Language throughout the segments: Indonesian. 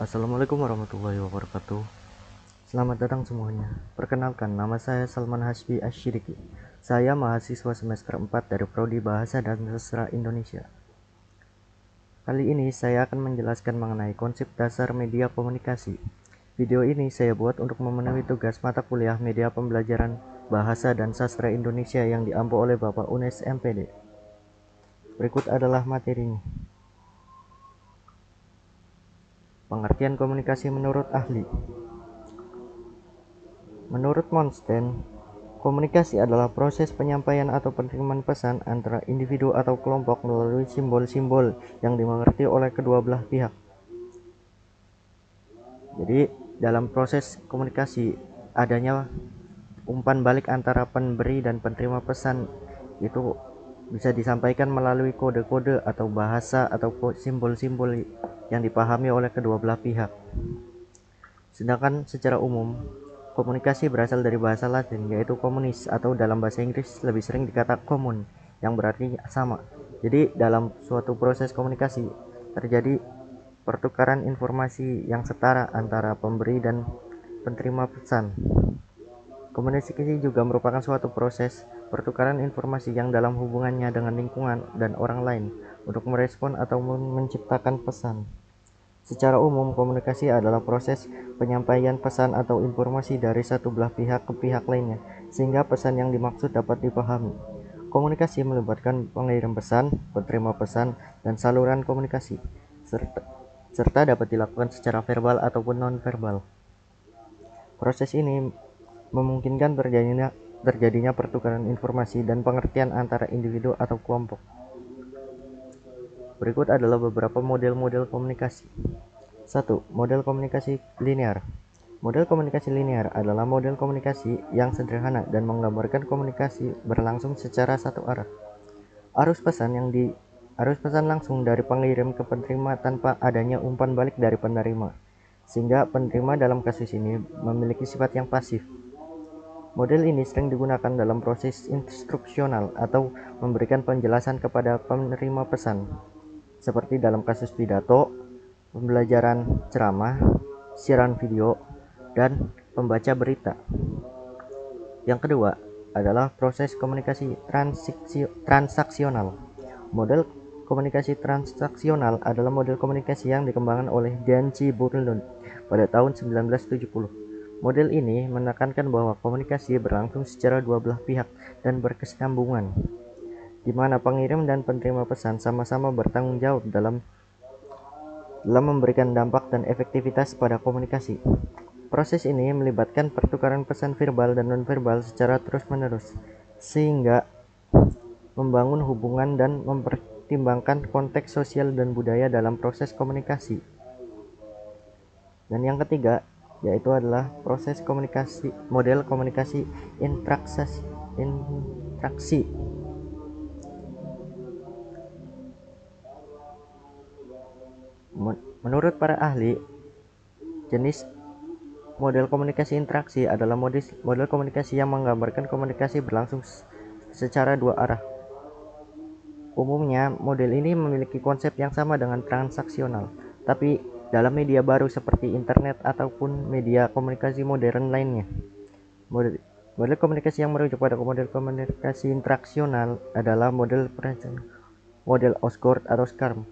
Assalamualaikum warahmatullahi wabarakatuh. Selamat datang semuanya. Perkenalkan, nama saya Salman Hasbi Asyidiki. Saya mahasiswa semester 4 dari Prodi Bahasa dan Sastra Indonesia. Kali ini saya akan menjelaskan mengenai konsep dasar media komunikasi. Video ini saya buat untuk memenuhi tugas mata kuliah media pembelajaran Bahasa dan Sastra Indonesia yang diampu oleh Bapak UNES MPD. Berikut adalah materinya. Pengertian komunikasi menurut ahli. Menurut Monsten, komunikasi adalah proses penyampaian atau penerimaan pesan antara individu atau kelompok melalui simbol-simbol yang dimengerti oleh kedua belah pihak. Jadi, dalam proses komunikasi adanya umpan balik antara pemberi dan penerima pesan itu bisa disampaikan melalui kode-kode atau bahasa atau simbol-simbol yang dipahami oleh kedua belah pihak. Sedangkan secara umum, komunikasi berasal dari bahasa Latin yaitu communis, atau dalam bahasa Inggris lebih sering dikata common yang berarti sama. Jadi dalam suatu proses komunikasi terjadi pertukaran informasi yang setara antara pemberi dan penerima pesan. Komunikasi juga merupakan suatu proses pertukaran informasi yang dalam hubungannya dengan lingkungan dan orang lain untuk merespon atau menciptakan pesan. Secara umum, komunikasi adalah proses penyampaian pesan atau informasi dari satu belah pihak ke pihak lainnya, sehingga pesan yang dimaksud dapat dipahami. Komunikasi melibatkan pengirim pesan, penerima pesan, dan saluran komunikasi, serta dapat dilakukan secara verbal ataupun non-verbal. Proses ini memungkinkan terjadinya pertukaran informasi dan pengertian antara individu atau kelompok. Berikut adalah beberapa model-model komunikasi. 1. Model komunikasi linear. Model komunikasi linear adalah model komunikasi yang sederhana dan menggambarkan komunikasi berlangsung secara satu arah. Arus pesan langsung dari pengirim ke penerima tanpa adanya umpan balik dari penerima, sehingga penerima dalam kasus ini memiliki sifat yang pasif. Model ini sering digunakan dalam proses instruksional atau memberikan penjelasan kepada penerima pesan, seperti dalam kasus pidato, pembelajaran ceramah, siaran video, dan pembaca berita. Yang kedua adalah proses komunikasi transaksional. Model komunikasi transaksional adalah model komunikasi yang dikembangkan oleh Jan C. Burlund pada tahun 1970. Model ini menekankan bahwa komunikasi berlangsung secara dua belah pihak dan berkesinambungan, di mana pengirim dan penerima pesan sama-sama bertanggung jawab dalam memberikan dampak dan efektivitas pada komunikasi. Proses ini melibatkan pertukaran pesan verbal dan nonverbal secara terus-menerus, sehingga membangun hubungan dan mempertimbangkan konteks sosial dan budaya dalam proses komunikasi. Dan yang ketiga yaitu adalah model komunikasi interaksi. Menurut para ahli, jenis model komunikasi interaksi adalah model komunikasi yang menggambarkan komunikasi berlangsung secara dua arah. Umumnya, model ini memiliki konsep yang sama dengan transaksional, tapi dalam media baru seperti internet ataupun media komunikasi modern lainnya. Model komunikasi yang merujuk pada model komunikasi interaksional adalah model Osgood atau SCARM.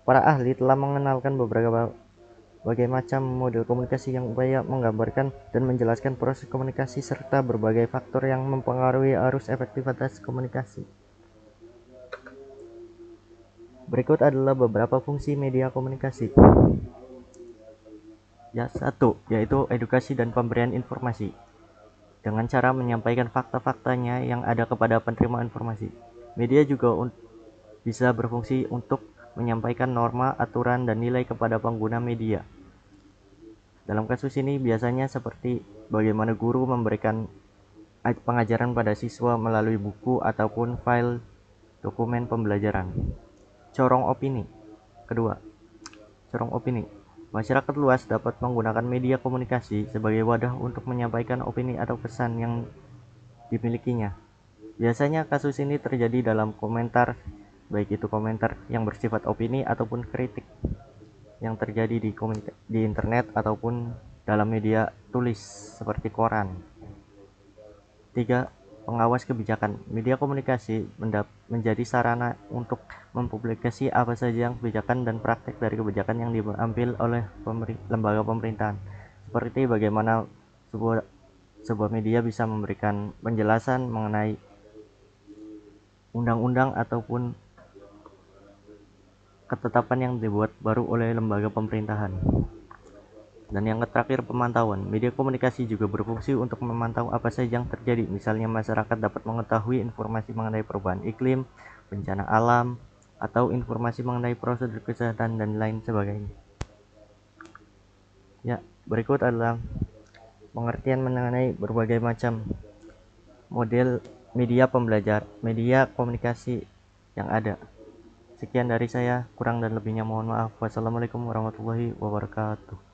Para ahli telah mengenalkan berbagai macam model komunikasi yang upaya menggambarkan dan menjelaskan proses komunikasi serta berbagai faktor yang mempengaruhi arus efektivitas komunikasi. Berikut adalah beberapa fungsi media komunikasi. Ya, 1, yaitu edukasi dan pemberian informasi. Dengan cara menyampaikan fakta-faktanya yang ada kepada penerima informasi. Media juga bisa berfungsi untuk menyampaikan norma, aturan, dan nilai kepada pengguna media. Dalam kasus ini biasanya seperti bagaimana guru memberikan pengajaran pada siswa melalui buku ataupun file dokumen pembelajaran. Corong opini. Kedua, corong opini. Masyarakat luas dapat menggunakan media komunikasi sebagai wadah untuk menyampaikan opini atau pesan yang dimilikinya. Biasanya kasus ini terjadi dalam komentar, baik itu komentar yang bersifat opini ataupun kritik. yang terjadi di internet ataupun dalam media tulis seperti koran. 3. Pengawas kebijakan. Media komunikasi menjadi sarana untuk mempublikasi apa saja yang kebijakan dan praktek dari kebijakan yang diambil oleh lembaga pemerintahan. Seperti bagaimana sebuah media bisa memberikan penjelasan mengenai undang-undang ataupun ketetapan yang dibuat baru oleh lembaga pemerintahan. Dan yang terakhir, pemantauan. Media komunikasi juga berfungsi untuk memantau apa saja yang terjadi. Misalnya masyarakat dapat mengetahui informasi mengenai perubahan iklim, bencana alam, atau informasi mengenai prosedur kesehatan dan lain sebagainya. Ya, berikut adalah pengertian mengenai berbagai macam model media komunikasi yang ada. Sekian dari saya, kurang dan lebihnya mohon maaf. Wassalamualaikum warahmatullahi wabarakatuh.